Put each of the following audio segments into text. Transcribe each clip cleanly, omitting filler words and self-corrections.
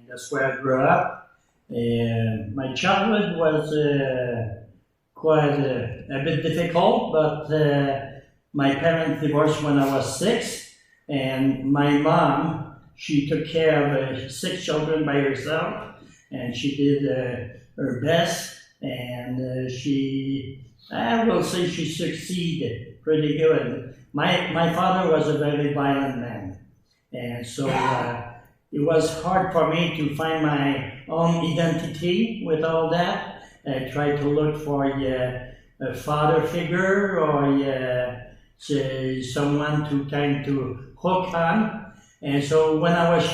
that's where I grew up. My childhood was quite a bit difficult, but my parents divorced when I was 6, and my mom, she took care of 6 children by herself, and she did her best, and I will say she succeeded pretty good. My father was a very violent man, and so it was hard for me to find my own identity with all that. I tried to look for a father figure or someone to kind to hook on. And so when I was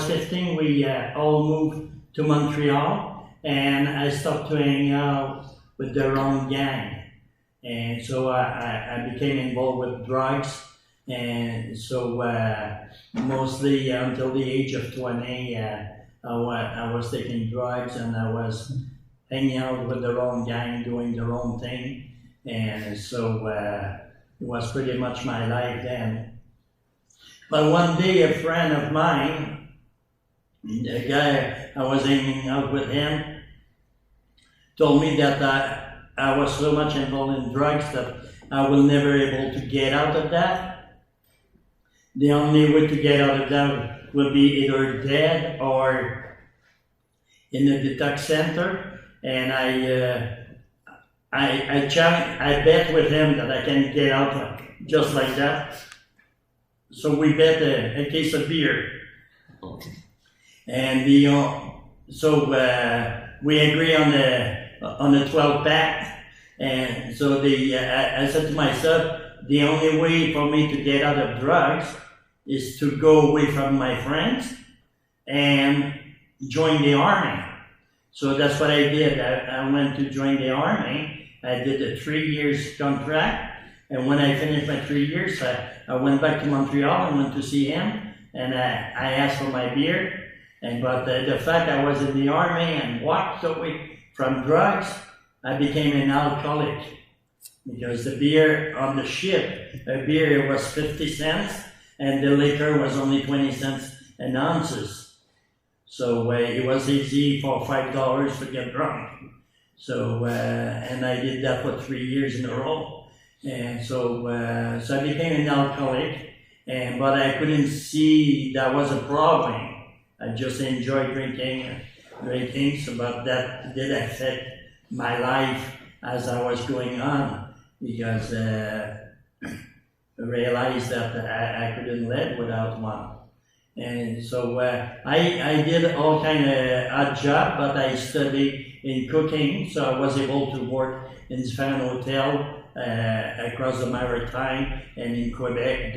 15, we all moved to Montreal, and I started to hang out with the wrong gang. And so I became involved with drugs, and so mostly until the age of 20, I was taking drugs, and I was hanging out with the wrong gang, doing the wrong thing, and so it was pretty much my life then. But one day a friend of mine, the guy I was hanging out with him, told me that I was so much involved in drugs that I will never be able to get out of that. The only way to get out of that will be either dead or in a detox center. And I bet with him that I can get out just like that. So we bet a case of beer. And we agree on the 12 pack. And so I said to myself, the only way for me to get out of drugs is to go away from my friends and join the army. So that's what I did. I went to join the army. I did a 3 years contract, and when I finished my 3 years, I went back to Montreal and went to see him, and I asked for my beer. But the fact I was in the army and walked away from drugs, I became an alcoholic, because the beer on the ship, a beer was 50 cents, and the liquor was only 20 cents an ounce. So it was easy for $5 to get drunk. So and I did that for 3 years in a row, and so I became an alcoholic. But I couldn't see that was a problem. I just enjoyed drinking. So, but that did affect my life as I was going on, because I realized that I couldn't live without one. And so I did all kind of odd job, but I studied in cooking, so I was able to work in different hotel across the Maritime and in Quebec,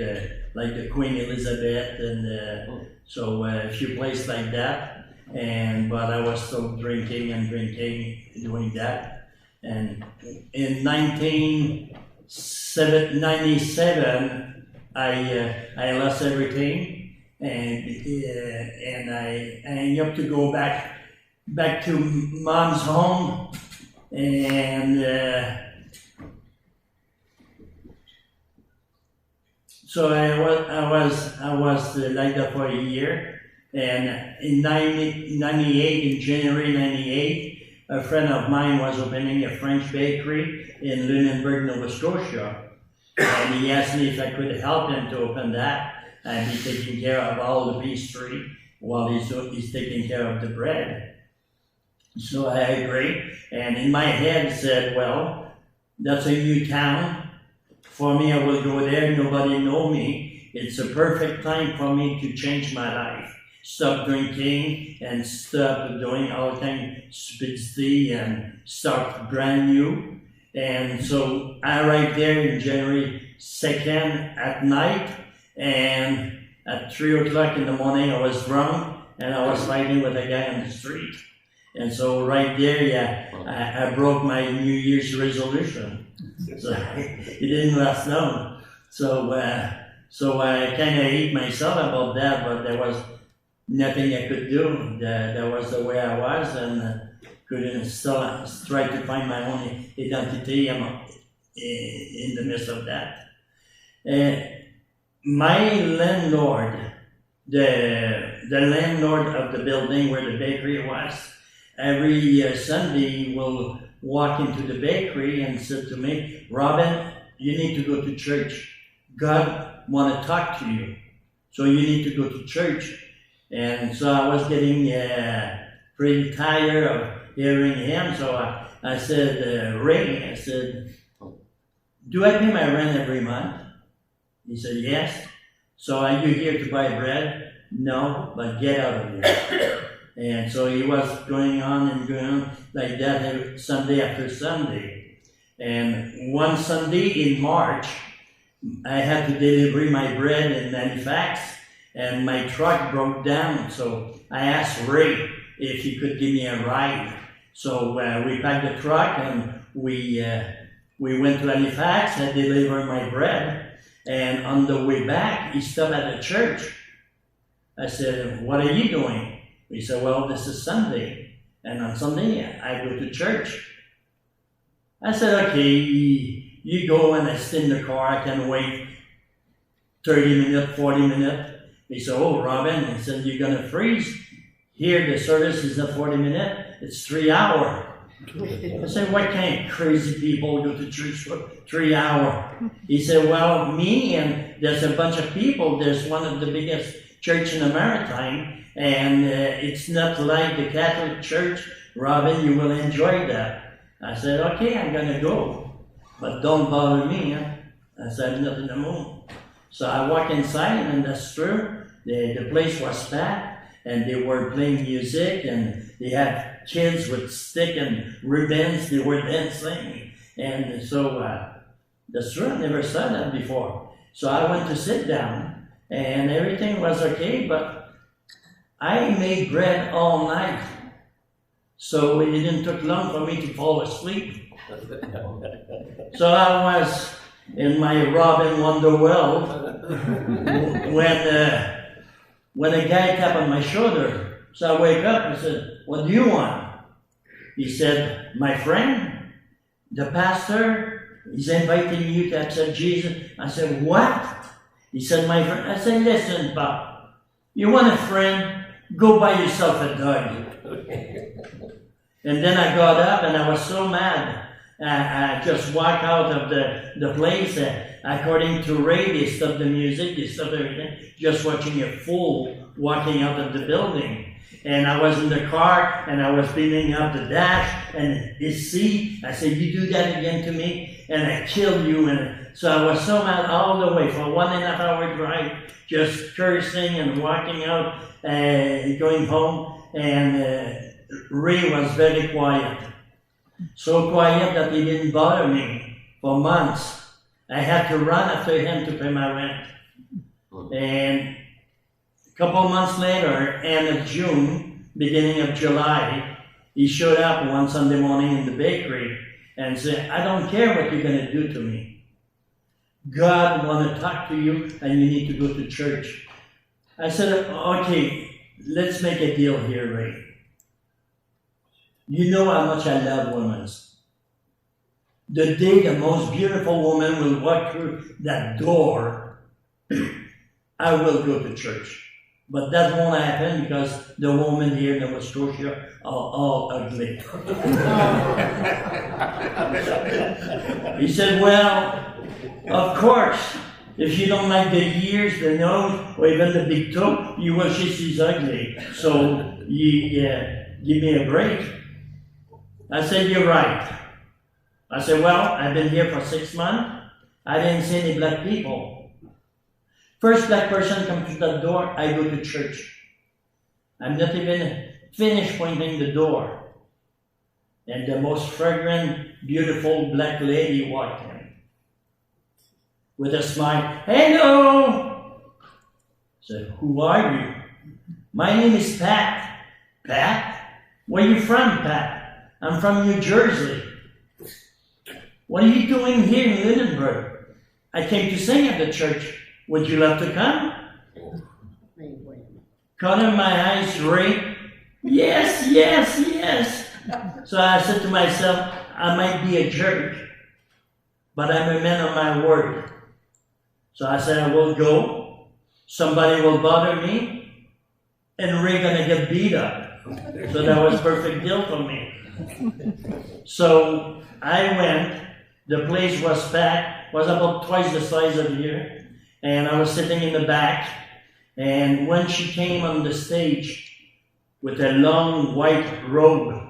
like the Queen Elizabeth, and so a few places like that. But I was still drinking, doing that. And in 1997, I lost everything, and I ended up to go back to mom's home, and so I was like that for a year. And in 98, in January 98, a friend of mine was opening a French bakery in Lunenburg, Nova Scotia. And he asked me if I could help him to open that and be taking care of all the pastry while he's taking care of the bread. So I agreed. And in my head said, well, that's a new town. For me, I will go there. Nobody know me. It's a perfect time for me to change my life. Stop drinking and stop doing all kind of stupidity and start brand new. And so I arrived there in January 2nd at night, and at 3 o'clock in the morning I was drunk and I was fighting with a guy on the street. And so right there, I broke my New Year's resolution. So it didn't last long. So I kind of hate myself about that, but there was nothing I could do. That was the way I was, and couldn't still try to find my own identity in the midst of that. My landlord the landlord of the building where the bakery was, every Sunday he will walk into the bakery and said to me, Robin, you need to go to church. God want to talk to you. So you need to go to church. And so I was getting pretty tired of hearing him. So I said, Ray, I said, do I pay my rent every month? He said, yes. So are you here to buy bread? No, but get out of here. And so he was going on like that Sunday after Sunday. And one Sunday in March, I had to deliver my bread in Halifax, and my truck broke down. So I asked Ray if he could give me a ride. So we packed the truck and we went to Halifax. I delivered my bread, and on the way back, he stopped at the church. I said, "What are you doing?" He said, "Well, this is Sunday, and on Sunday I go to church." I said, "Okay, you go," and I sit in the car. I can wait 30 minutes, 40 minutes. He said, "Oh, Robin," he said, "you're going to freeze. Here, the service is not 40 minutes, it's 3 hours. I said, "What kind of crazy people go to church for 3 hours? He said, "Well, me and there's a bunch of people. There's one of the biggest church in the Maritime, and it's not like the Catholic Church. Robin, you will enjoy that." I said, "Okay, I'm going to go, but don't bother me." Huh? I said, "I'm not in the mood." So I walk inside, and that's true. The place was packed, and they were playing music, and they had kids with stick and ribbons. They were dancing, and so that's true. I never saw that before. So I went to sit down, and everything was okay, but I made bread all night, so it didn't take long for me to fall asleep. So I was in my Robin Wonder world when a guy tapped on my shoulder. So I wake up and said, "What do you want?" He said, "My friend, the pastor is inviting you to accept Jesus." I said, "What?" He said, "My friend." I said, "Listen, Pop, you want a friend? Go buy yourself a dog." And then I got up and I was so mad. I just walked out of the place. According to Ray, they stopped the music, they stopped everything, just watching a fool walking out of the building. And I was in the car and I was beating up the dash and his seat. I said, "You do that again to me and I kill you." And so I was so mad all the way for 1.5 hour drive, just cursing and walking out, going home. And Ray was very quiet. So quiet that he didn't bother me for months. I had to run after him to pay my rent. And a couple of months later, end of June, beginning of July, he showed up one Sunday morning in the bakery and said, "I don't care what you're going to do to me. God wants to talk to you and you need to go to church." I said, "Okay, let's make a deal here, Ray. You know how much I love women. The day the most beautiful woman will walk through that door, I will go to church. But that won't happen because the women here in Nova Scotia are all ugly." He said, "Well, of course, if you don't like the ears, the nose, or even the big toe, you will say she's ugly. So you give me a break." I said, "You're right." I said, "Well, I've been here for 6 months. I didn't see any black people. First black person comes to the door, I go to church. I'm not even finished pointing the door. And the most fragrant, beautiful black lady walked in. With a smile, "Hello!" I said, "Who are you?" "My name is Pat." "Pat? Where are you from, Pat?" "I'm from New Jersey." "What are you doing here in Lunenburg?" "I came to sing at the church. Would you love to come?" Corner of my eyes, Ray, "Yes, yes, yes." So I said to myself, I might be a jerk, but I'm a man of my word. So I said, "I will go." somebody will bother me, and Ray gonna get beat up. So that was perfect deal for me. So I went, the place was packed, was about twice the size of here, and I was sitting in the back, and when she came on the stage with a long white robe,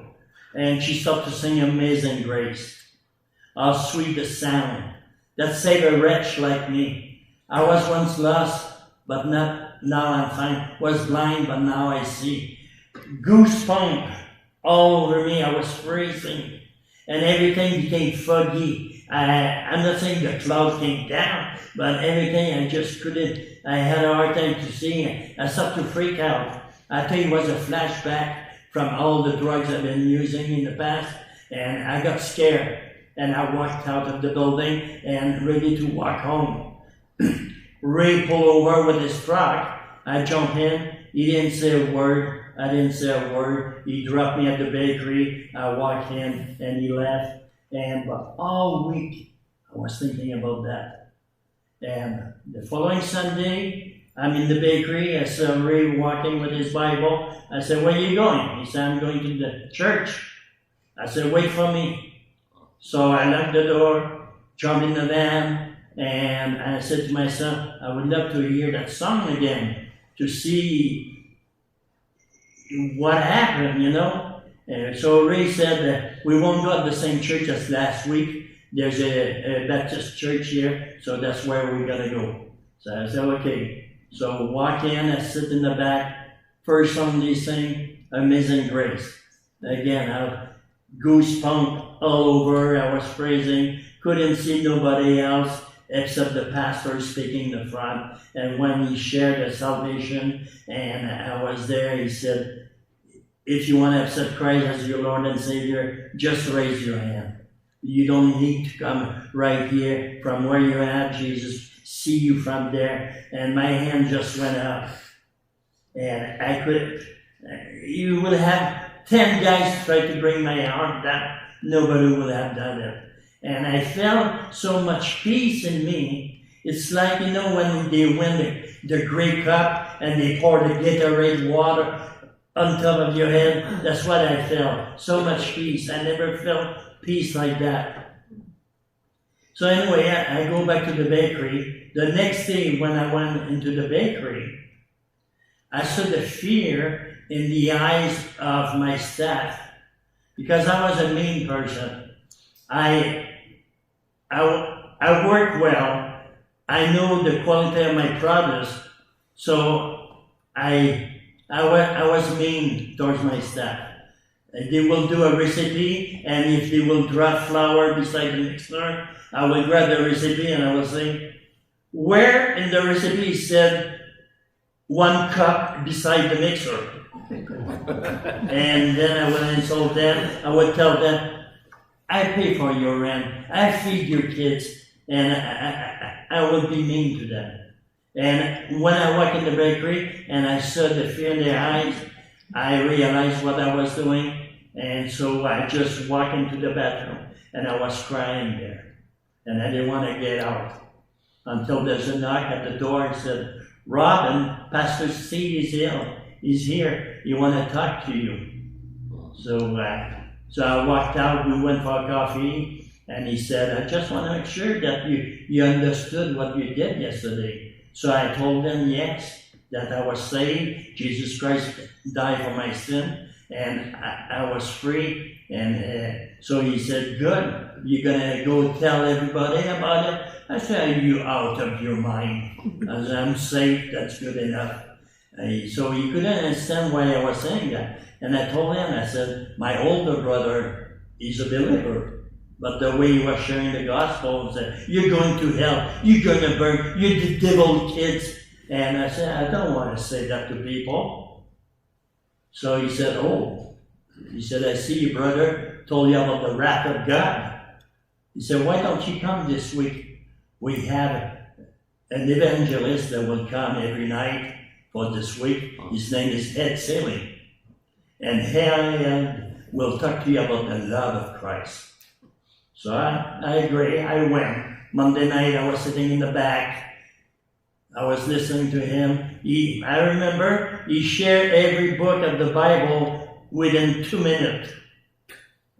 and she started to sing Amazing Grace. How sweet the sound that saved a wretch like me. I was once lost, but not now I'm fine. Was blind, but now I see. Goosebumps all over me. I was freezing, and everything became foggy. I'm not saying the cloud came down, but everything I just couldn't. I had a hard time to see. I started to freak out. I think it was a flashback from all the drugs I've been using in the past, and I got scared, and I walked out of the building and ready to walk home. Ray pulled over with his truck. I jumped in. He didn't say a word. I didn't say a word. He dropped me at the bakery. I walked in, and he left. And but all week, I was thinking about that. And the following Sunday, I'm in the bakery. I saw Ray walking with his Bible. I said, "Where are you going?" He said, "I'm going to the church." I said, "Wait for me." So I locked the door, jumped in the van, and I said to myself, I would love to hear that song again, to see what happened, you know. So Ray said, "We won't go to the same church as last week. There's a Baptist church here, so that's where we're going to go." So I said, "Okay." So walk in, I sit in the back, first song they sing, Amazing Grace. Again, I goosebumps all over, I was praising, couldn't see nobody else except the pastor speaking in the front. And when he shared the salvation, and I was there, he said, "If you want to accept Christ as your Lord and Savior, just raise your hand. You don't need to come right here from where you're at, Jesus. See you from there." And my hand just went up, and I could. You would have 10 guys try to bring my arm down. Nobody would have done it. And I felt so much peace in me. It's like, you know, when they win the Grey Cup and they pour the Gatorade water on top of your head. That's what I felt. So much peace. I never felt peace like that. So anyway, I go back to the bakery. The next day when I went into the bakery, I saw the fear in the eyes of my staff, because I was a mean person. I work well. I know the quality of my products, so I was mean towards my staff. They will do a recipe, and if they will drop flour beside the mixer, I will grab the recipe and I will say, "Where in the recipe said 1 cup beside the mixer?" And then I would insult them. I would tell them, "I pay for your rent, I feed your kids," and I would be mean to them. And when I walk in the bakery and I saw the fear in their eyes, I realized what I was doing, and so I just walked into the bathroom and I was crying there. And I didn't want to get out until there's a knock at the door and said, "Robin, Pastor Steve is ill. He's here. He want to talk to you." So I walked out. We went for coffee, and he said, "I just want to make sure that you understood what you did yesterday." So I told him, yes, that I was saved. Jesus Christ died for my sin, and I was free. And so he said, "Good. You're going to go tell everybody about it?" I said, "Are you out of your mind?" I said, "I'm safe. That's good enough." So he couldn't understand why I was saying that. And I told him, I said, "My older brother is a believer. But the way he was sharing the gospel, he said, 'You're going to hell. You're going to burn. You're the devil kids.' And I said, "I don't want to say that to people." So he said, "Oh." He said, "I see your brother told you about the wrath of God." He said, "Why don't you come this week? We have an evangelist that will come every night for this week. His name is Ed Silly. And Ed will talk to you about the love of Christ." So I agree. I went. Monday night I was sitting in the back. I was listening to him. I remember he shared every book of the Bible within 2 minutes.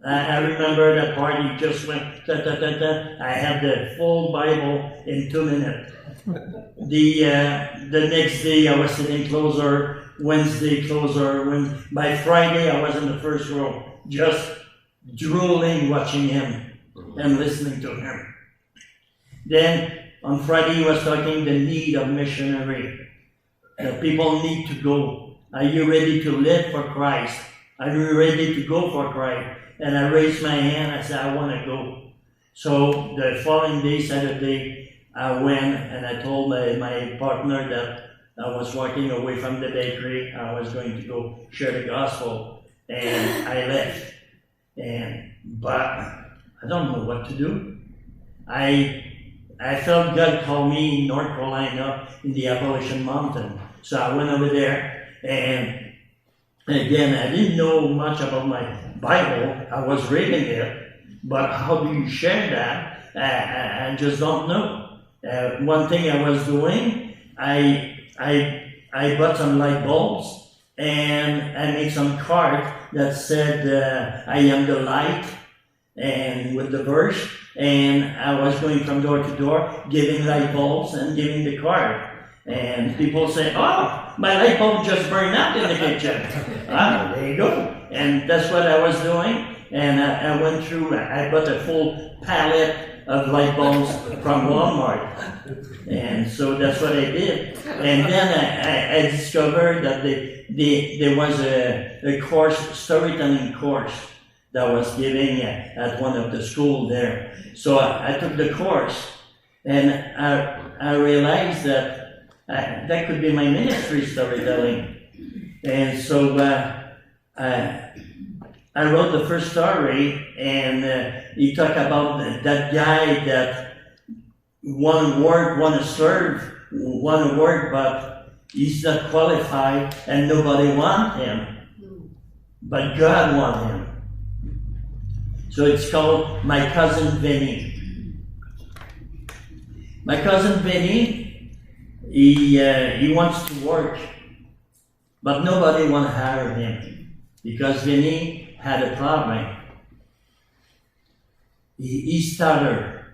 I remember that part. He just went, da, da, da, da. I had the full Bible in 2 minutes. The next day I was sitting closer, Wednesday closer. By Friday I was in the first row, just drooling, watching him and listening to him. Then on Friday he was talking the need of missionary. The people need to go. Are you ready to live for Christ? Are you ready to go for Christ? And I raised my hand. I said, I want to go. So the following day, Saturday, I went and I told my partner that I was walking away from the bakery. I was going to go share the gospel. And I left. But I don't know what to do. I felt God call me in North Carolina in the Appalachian Mountain. So I went over there, and again, I didn't know much about my Bible. I was reading it, but how do you share that? I just don't know. One thing I was doing, I bought some light bulbs, and I made some cards that said, I am the light, and with the verse, and I was going from door to door, giving light bulbs and giving the card. And people say, oh, my light bulb just burned out in the kitchen. There you go. And that's what I was doing. And I went through, I bought a full pallet of light bulbs from Walmart. And so that's what I did. And then I discovered that there was a course, storytelling course, that was giving at one of the schools there. So I took the course, and I realized that that could be my ministry, storytelling. And so I wrote the first story, and he talked about that guy that want to serve, want to work, but he's not qualified, and nobody wants him. But God wants him. So it's called My Cousin Vinny. My cousin Vinny, he wants to work, but nobody wants to hire him because Vinny had a problem. He stuttered.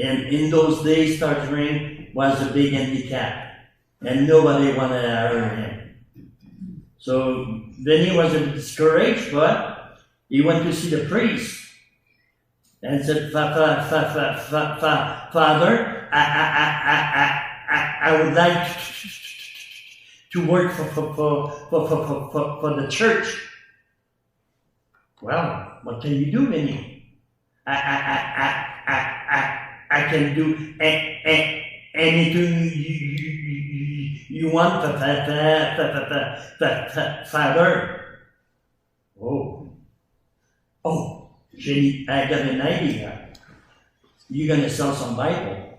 And in those days, stuttering was a big handicap, and nobody wanted to hire him. So Vinny was a bit discouraged, but he went to see the priest and said, Father, I would like to work for the church. Well, what can you do, Vinny? I can do anything you want, Father. Oh, Jenny, I got an idea. You're going to sell some Bible.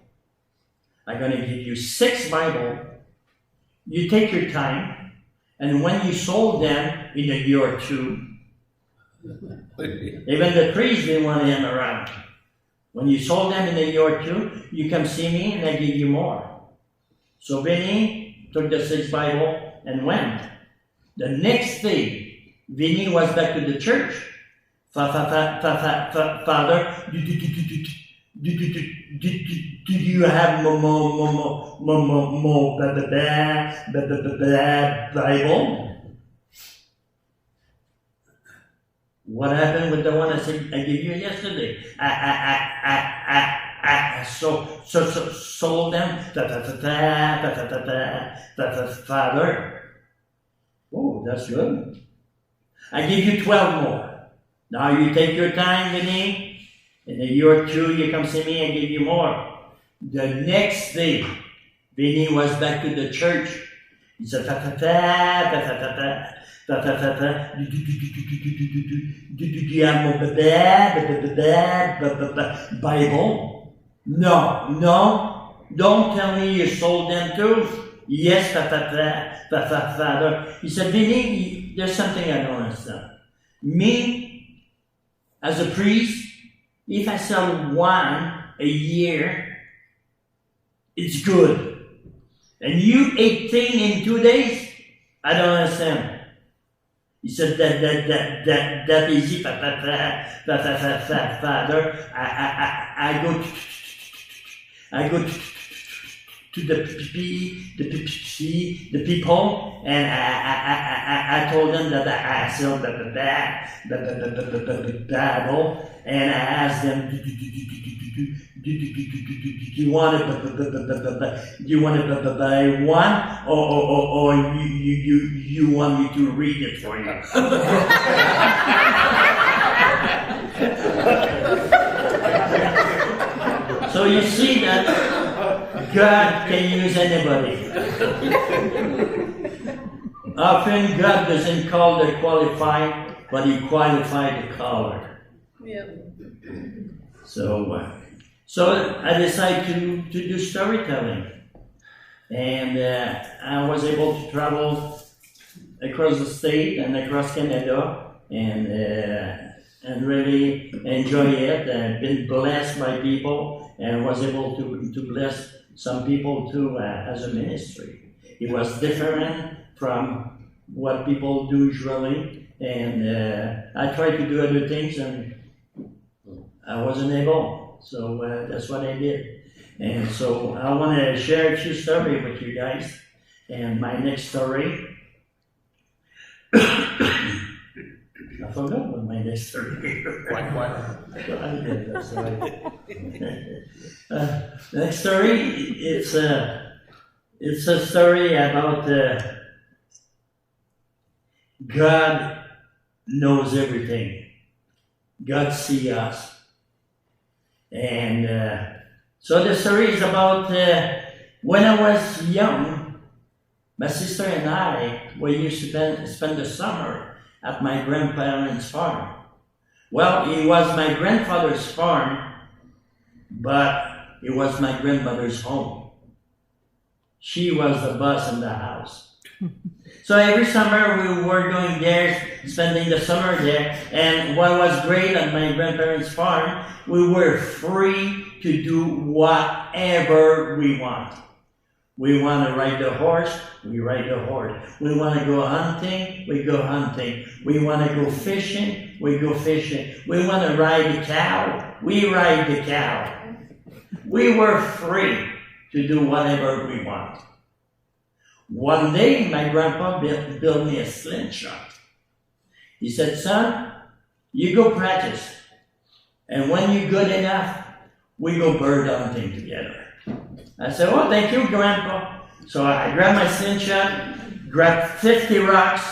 I'm going to give you 6 Bible. You take your time, and when you sold them in a year or 2, even the priest didn't want him around. When you sold them in a year or 2, you come see me and I give you more. So Vinny took the 6 Bible and went. The next day, Vinny was back to the church. Father, do you have more Bible? What happened with the one I said I gave you yesterday? I sold them. Father. Oh, that's good. I give you 12 more. Now you take your time, Vinny. In a year or 2, you come see me and give you more. The next day, Vinny was back to the church. He said, do you have more Bible? No. Don't tell me you sold them too. Yes, Father. He said, Vinny, there's something I don't understand. Me, as a priest, if I sell 1 a year, It's good. And you 18 in 2 days? I don't understand. He said that easy, father. I go to the people, and I told them that I sold the Bible, and I asked them, do you want to buy one, or you want me to read it for you? So you see that God can use anybody. Often God doesn't call the qualified, but He qualified the caller. Yep. So I decided to do storytelling, and I was able to travel across the state and across Canada, and really enjoy it. I've been blessed by people, and was able to bless some people too as a ministry. It was different from what people do usually, and I tried to do other things, and I wasn't able. So that's what I did. And so I want to share a few stories with you guys. And my next story, I forgot what my next story is. What? I did, that's right. Next story, it's a story about God knows everything. God sees us. And so the story is about when I was young, my sister and I, we used to spend the summer at my grandparents' farm. Well, it was my grandfather's farm, but it was my grandmother's home. She was the boss in the house. So every summer we were going there, spending the summer there, and what was great at my grandparents' farm, we were free to do whatever we want. We want to ride the horse, we ride the horse. We want to go hunting, we go hunting. We want to go fishing, we go fishing. We want to ride the cow, we ride the cow. We were free to do whatever we want. One day, my grandpa built me a slingshot. He said, son, you go practice. And when you're good enough, we go bird hunting together. I said, oh, thank you, Grandpa. So I grabbed my slingshot, grabbed 50 rocks,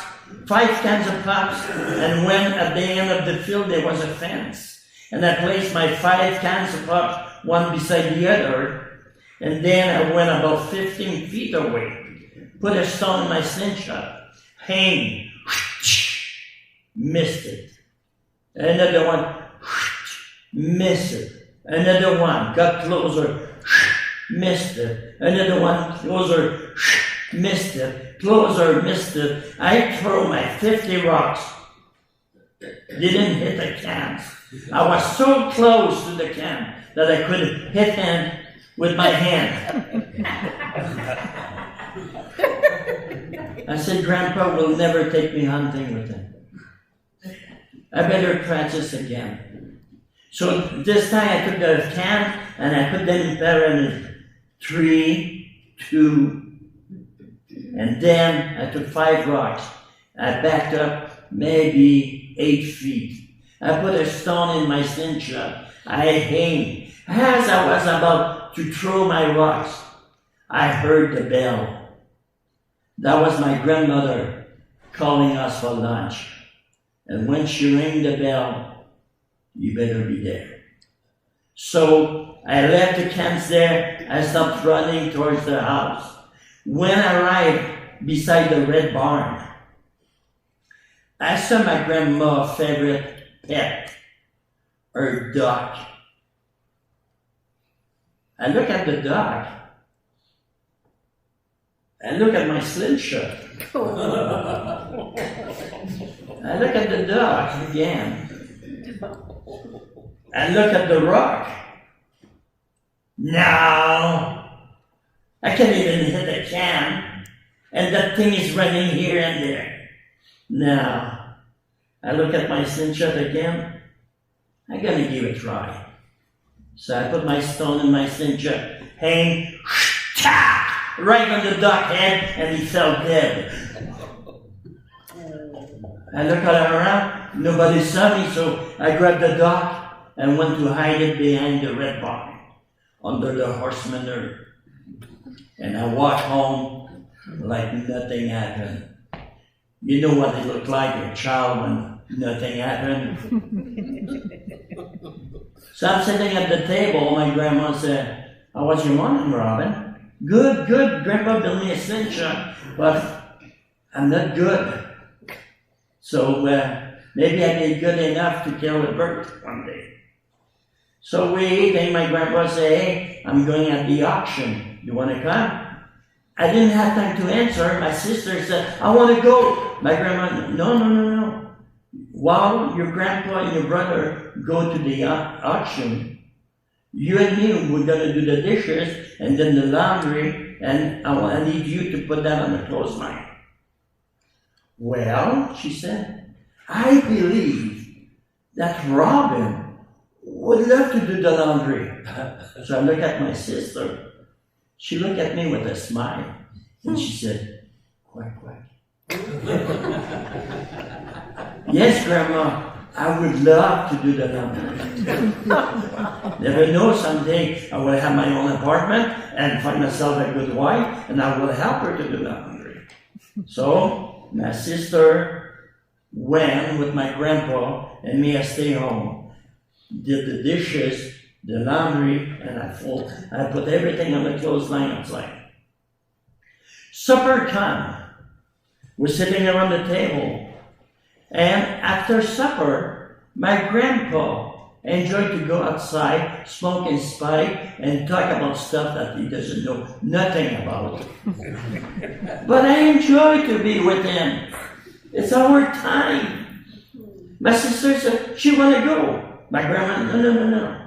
5 cans of pops, and when at the end of the field there was a fence. And I placed my 5 cans of pops, one beside the other, and then I went about 15 feet away. Put a stone in my slingshot, hang, missed it. Another one, missed it. Another one, got closer, missed it. Another one, closer, missed it. Closer, missed it. I threw my 50 rocks. Didn't hit the cans. I was so close to the can that I could hit them with my hand. I said, Grandpa will never take me hunting with him. I better practice again. So this time I took the can and I put them in pyramid. 3, 2, and then I took 5 rocks. I backed up maybe 8 feet. I put a stone in my slingshot. I aimed. As I was about to throw my rocks, I heard the bell. That was my grandmother calling us for lunch. And when she rang the bell, you better be there. So I left the cans there. I stopped running towards the house. When I arrived beside the red barn, I saw my grandma's favorite pet, her duck. I look at the duck. I look at my slingshot. I look at the duck again. I look at the rock. Now, I can't even hit a can, and that thing is running here and there. Now, I look at my slingshot again. I'm gonna give it a try. So I put my stone in my slingshot, hang, right on the duck head, and he fell dead. I look around, nobody saw me, so I grabbed the duck and went to hide it behind the red barn, under the horse manure. And I walked home like nothing happened. You know what it looked like, a child when nothing happened? So I'm sitting at the table, my grandma said, "How was your morning, Robin?" "Good, good. Grandpa built me a slingshot, but I'm not good. So maybe I'd be good enough to kill a bird one day." So we eat, and my grandpa said, "Hey, I'm going at the auction. You want to come?" I didn't have time to answer. My sister said, "I want to go." My grandma, no. While your grandpa and your brother go to the auction, you and me, we're going to do the dishes and then the laundry, and I need you to put that on the clothesline. "Well," she said, "I believe that Robin would love to do the laundry." So I look at my sister. She looked at me with a smile, and she said, "Quack, quack." "Yes, Grandma, I would love to do the laundry. Never know, someday I will have my own apartment and find myself a good wife, and I will help her to do the laundry." So my sister went with my grandpa, and me, I stay home, did the dishes, the laundry, and I put everything on the clothesline outside. Supper time. We're sitting around the table, and after supper, my grandpa enjoyed to go outside, smoke his pipe, and talk about stuff that he doesn't know nothing about. But I enjoy to be with him. It's our time. My sister said she want to go. My grandma, no.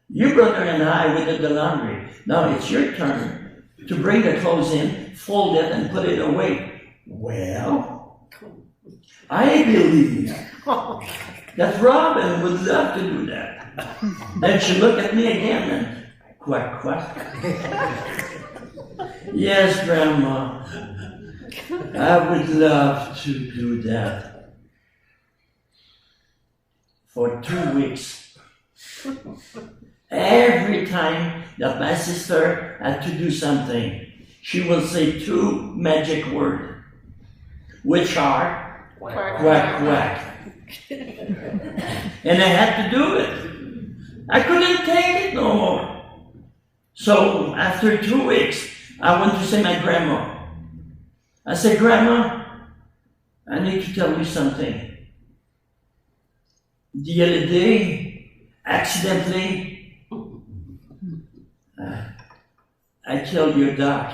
Your brother and I, we did the laundry. Now it's your turn to bring the clothes in, fold it, and put it away. Well, I believe that Robin would love to do that. Then she looked at me again and quack, quack. "Yes, Grandma, I would love to do that." For 2 weeks, every time that my sister had to do something, she will say 2 magic words, which are quack, quack, quack. And I had to do it. I couldn't take it no more. So after 2 weeks, I went to see my grandma. I said, "Grandma, I need to tell you something. The other day, accidentally, I killed your duck."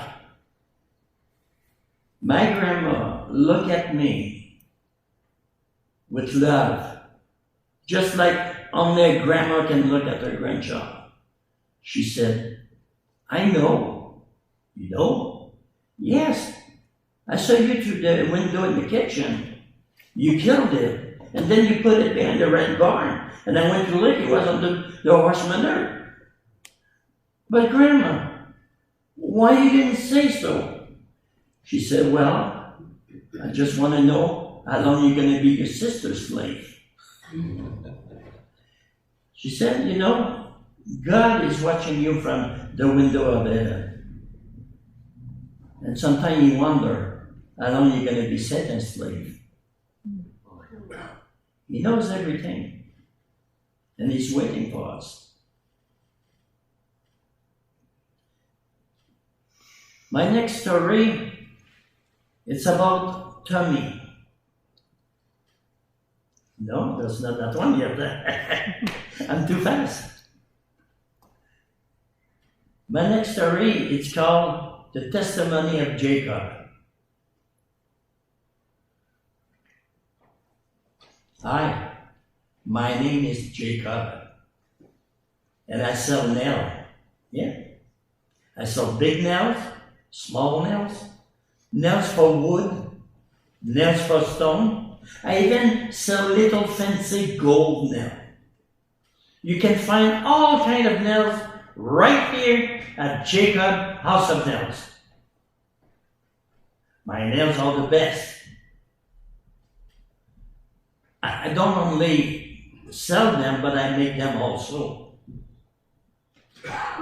My grandma looked at me with love, just like only a grandma can look at her grandchild. She said, "I know." "You know?" "Yes. I saw you through the window in the kitchen. You killed it, and then you put it behind the red barn. And I went to look, it was on the horse manure." "But Grandma, why you didn't say so?" She said, "Well, I just want to know how long you're going to be your sister's slave." She said, "You know, God is watching you from the window of heaven. And sometimes you wonder how long you're going to be Satan's slave. He knows everything. And he's waiting for us." My next story, it's about Tommy. No, that's not that one yet. I'm too fast. My next story, it's called The Testimony of Jacob. Hi, my name is Jacob, and I sell nail. Yeah, I sell big nails, small nails, nails for wood, nails for stone. I even sell little fancy gold nails. You can find all kinds of nails right here at Jacob House of Nails. My nails are the best. I don't only sell them, but I make them also.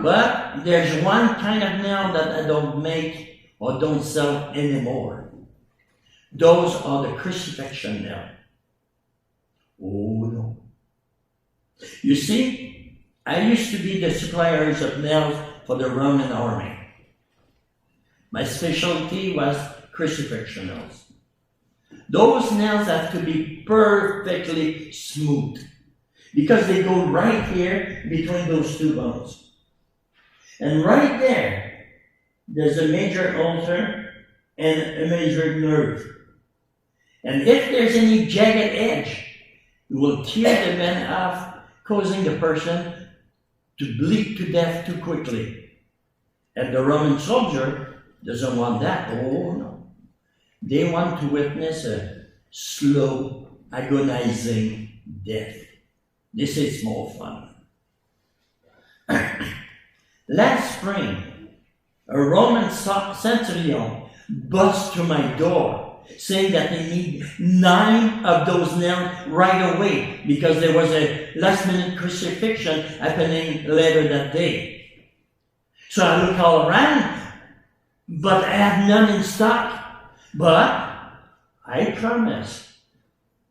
But there's one kind of nail that I don't make or don't sell anymore. Those are the crucifixion nails. Oh no. You see, I used to be the suppliers of nails for the Roman army. My specialty was crucifixion nails. Those nails have to be perfectly smooth because they go right here between those two bones. And right there, there's a major ulcer and a major nerve. And if there's any jagged edge, it will tear the man off, causing the person to bleed to death too quickly. And the Roman soldier doesn't want that. Oh no. They want to witness a slow, agonizing death. This is more fun. Last spring, a Roman centurion busts through my door saying that they need 9 of those nails right away because there was a last-minute crucifixion happening later that day. So I look all around, but I have none in stock. But I promise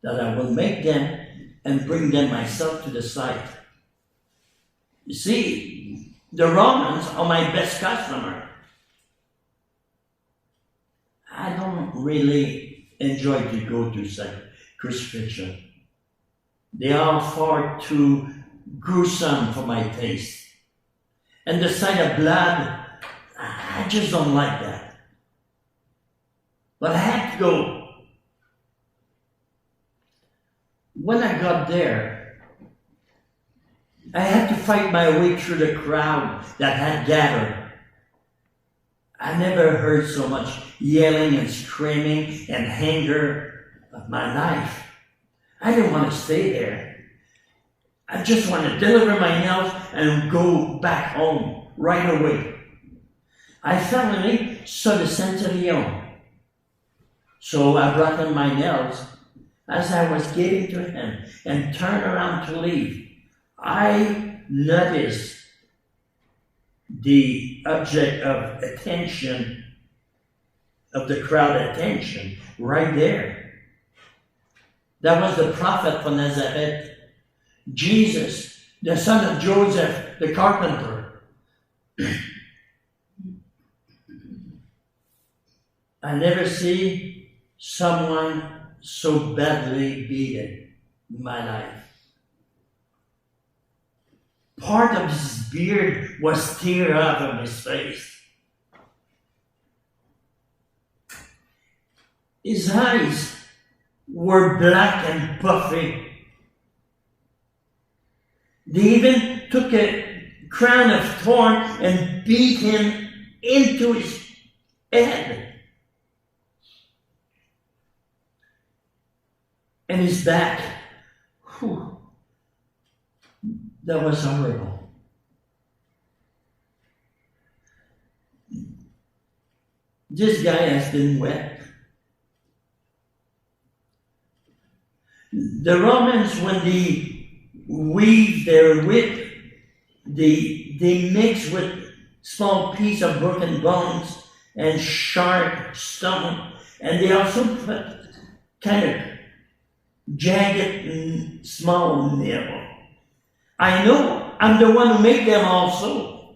that I will make them and bring them myself to the site. You see, the Romans are my best customer. I don't really enjoy to go to crucifixion. They are far too gruesome for my taste. And the sight of blood, I just don't like that. But I had to go. When I got there, I had to fight my way through the crowd that had gathered. I never heard so much yelling and screaming and anger of my life. I didn't want to stay there. I just want to deliver my nails and go back home right away. I finally saw the centurion. So I brought him my nails. As I was getting to him and turned around to leave, I noticed the object of attention, of the crowd attention, right there. That was the prophet from Nazareth, Jesus, the son of Joseph, the carpenter. I never see someone so badly beaten in my life. Part of his beard was teared out of his face. His eyes were black and puffy. They even took a crown of thorn and beat him into his head. And his back. Whew. That was horrible. This guy has been wet. The Romans, when they weave their whip, they mix with small piece of broken bones and sharp stone, and they also put kind of jagged and small nail. I know I'm the one who made them also.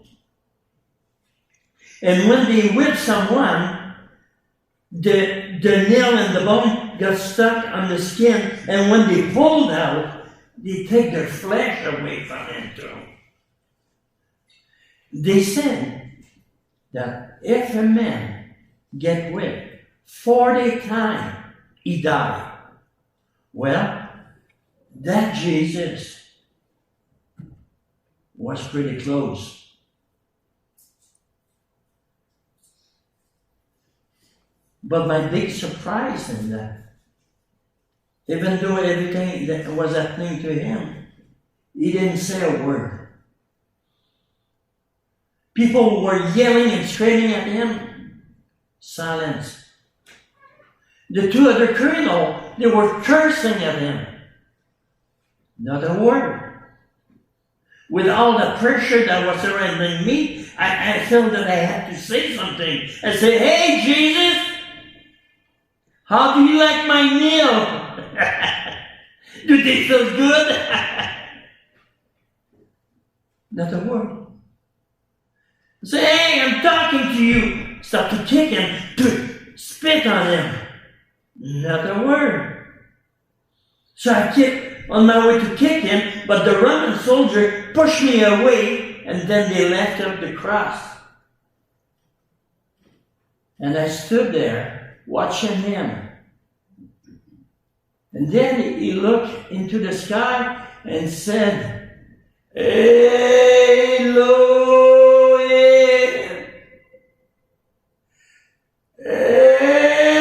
And when they whip someone, the nail and the bone got stuck on the skin, and when they pulled out, they take their flesh away from them too. They said that if a man get whipped 40 times, he died. Well, that Jesus was pretty close. But my big surprise in that, even though everything that was happening to him, he didn't say a word. People were yelling and screaming at him. Silence. The two other criminals, they were cursing at him. Not a word. With all the pressure that was surrounding me, I felt that I had to say something. I said, "Hey, Jesus, how do you like my meal? Do they feel good?" Not a word. I said, "Hey, I'm talking to you." Start to kick him, to spit on him. Not a word. So I kept on my way to kick him, but the Roman soldier pushed me away, and then they left up the cross. And I stood there watching him. And then he looked into the sky and said, "Elohim, Elohim,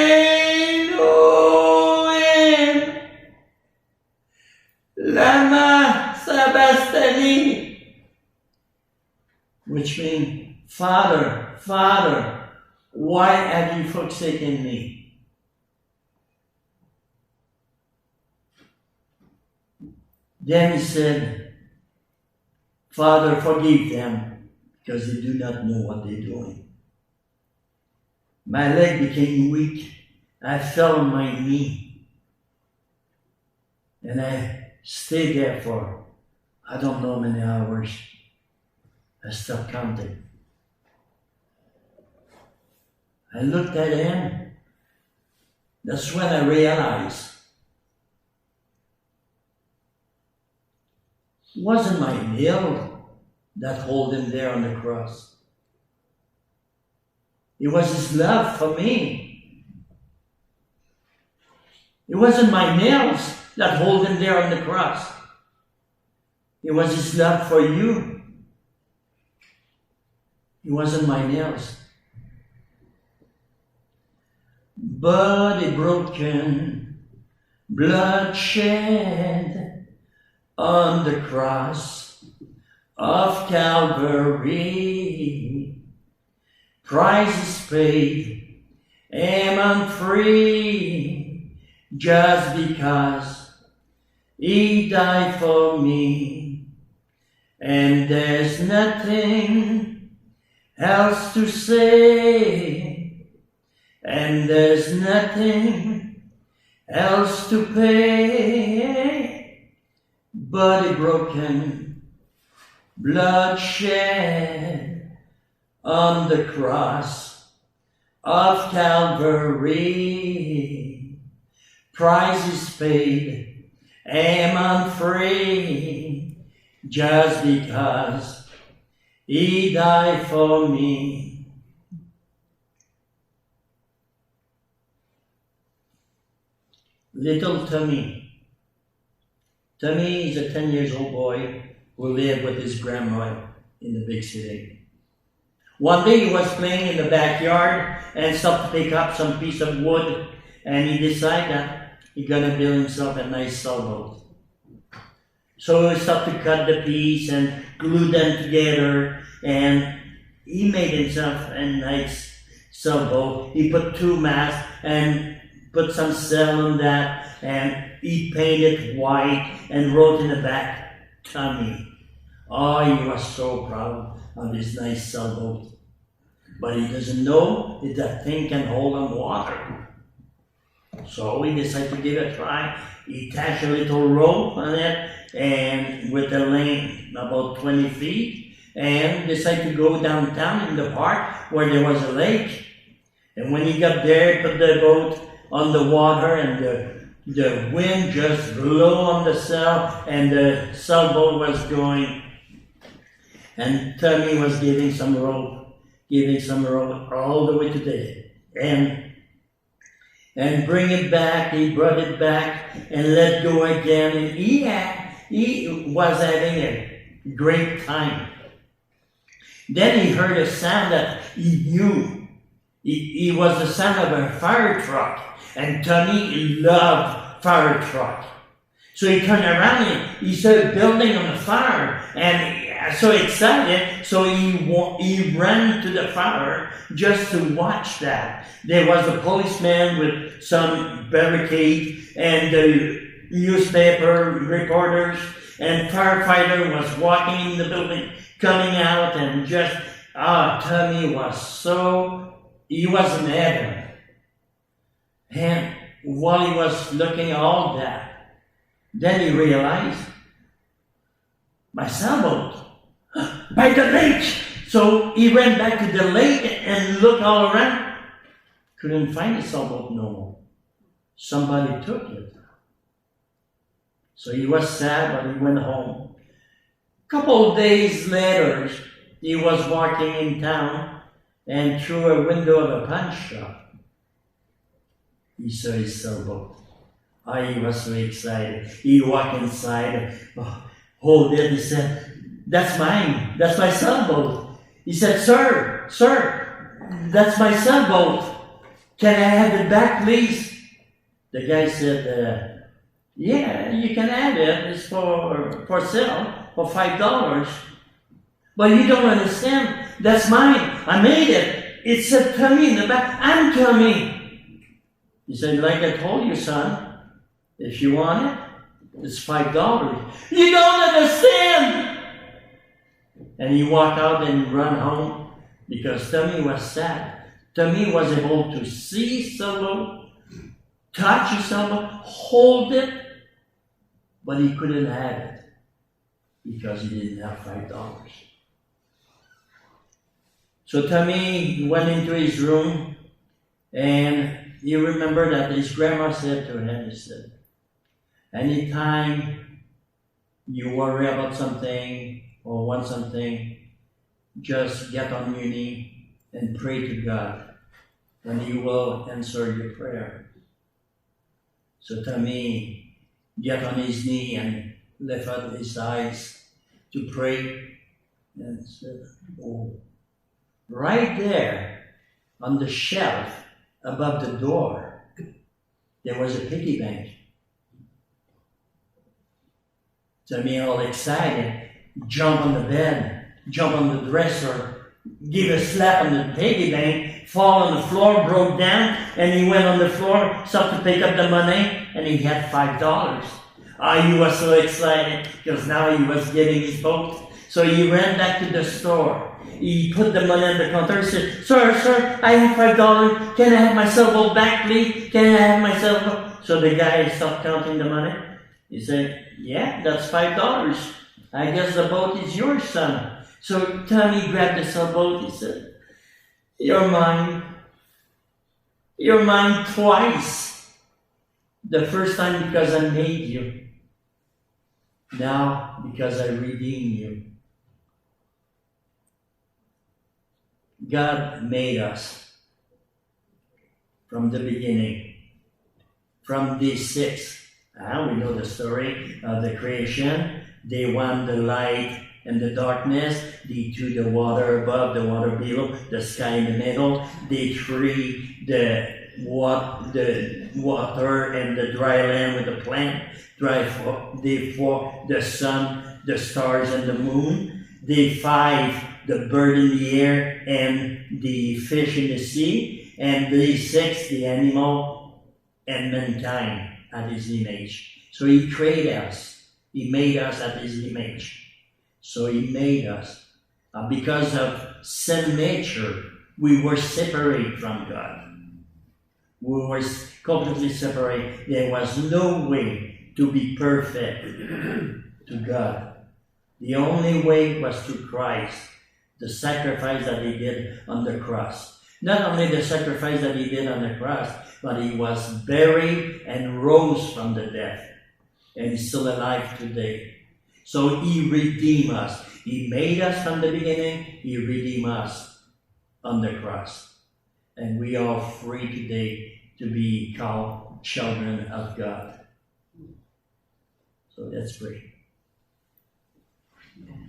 lama sabachthani," which means, "Father, Father, why have you forsaken me?" Then he said, "Father, forgive them, because they do not know what they're doing." My leg became weak. I fell on my knee. And I stayed there for, I don't know how many hours. I stopped counting. I looked at him. That's when I realized it wasn't my nail that held him there on the cross. It was his love for me. It wasn't my nails that hold him there on the cross. It was his love for you. It wasn't my nails. Body broken, blood shed on the cross of Calvary. Price is paid, and I'm free, just because he died for me. And there's nothing else to say, and there's nothing else to pay. Body broken, blood shed on the cross of Calvary. Price is paid, and I'm free, just because he died for me. Little Tommy. Tommy is a 10-year-old boy who lived with his grandma in the big city. One day he was playing in the backyard and stopped to pick up some piece of wood, and he decided that he's gonna build himself a nice sailboat. So he stopped to cut the piece and glue them together, and he made himself a nice sailboat. He put 2 masts and put some sail on that, and he painted white and wrote in the back, "Tommy." Oh, he was so proud of his nice sailboat. But he doesn't know that that thing can hold on water. So he decided to give it a try. He attached a little rope on it, and with a length about 20 feet, and decided to go downtown in the park where there was a lake. And when he got there, he put the boat on the water, and the wind just blew on the sail, and the sailboat was going. And Tommy was giving some rope all the way to the end. And bring it back, he brought it back and let go again. And he was having a great time. Then he heard a sound that he knew. He was the son of a fire truck, and Tommy loved fire truck. So he turned around and he started building on the fire, and so excited, so he ran to the fire just to watch that. There was a policeman with some barricade, and the newspaper reporters, and firefighter was walking in the building, coming out, and just, Tommy he was in heaven. And while he was looking at all that, then he realized, my sailboat, by the lake. So he ran back to the lake and looked all around. Couldn't find the sailboat no more. Somebody took it. So he was sad, but he went home. A couple of days later, he was walking in town, and through a window of a pawn shop, he saw his sailboat. He was so excited. He walked inside, hold it, he said, that's mine, that's my sailboat. He said, sir, that's my sailboat. Can I have it back, please? The guy said, yeah, you can have it. It's for sale for $5. But you don't understand. That's mine. I made it. It said Tommy in the back. I'm Tommy. He said, like I told you, son, if you want it, it's $5. You don't understand. And he walked out and ran home because Tommy was sad. Tommy was able to see his sailboat, touch his sailboat, hold it, but he couldn't have it because he didn't have $5. So Tommy went into his room, and he remembered that his grandma said to him, he said, anytime you worry about something or want something, just get on your knee and pray to God, and He will answer your prayer. So Tommy got on his knee and lifted up his eyes to pray, and said, oh, right there on the shelf above the door, there was a piggy bank. Tommy, all excited, jumped on the bed, jumped on the dresser, gave a slap on the piggy bank, fall on the floor, broke down, and he went on the floor, started to pick up the money, and he had $5. He was so excited because now he was getting his boat. So he ran back to the store. He put the money on the counter. He said, sir, I have $5. Can I have my sailboat back, please? Can I have my sailboat? So the guy stopped counting the money. He said, yeah, that's $5. I guess the boat is yours, son. So Tommy grabbed the sailboat. He said, you're mine. You're mine twice. The first time because I made you. Now because I redeemed you. God made us from the beginning, from day 6. We know the story of the creation. Day 1, the light and the darkness. Day 2, the water above, the water below, the sky in the middle. Day 3, the water and the dry land with the plant. Day 4, the sun, the stars, and the moon. Day 5, the bird in the air and the fish in the sea. And day 6, the animal and mankind at His image. So He created us. He made us at His image. So He made us. Because of sin nature, we were separated from God. We were completely separated. There was no way to be perfect to God. The only way was through Christ, the sacrifice that He did on the cross. Not only the sacrifice that He did on the cross, but He was buried and rose from the dead. And He's still alive today. So He redeemed us. He made us from the beginning. He redeemed us on the cross. And we are free today to be called children of God. So let's pray.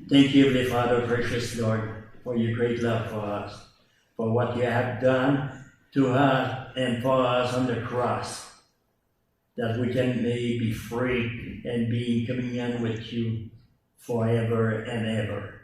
Thank you, Heavenly Father, precious Lord, for your great love for us, for what you have done to us and for us on the cross, that we can may be free and be in communion with you forever and ever.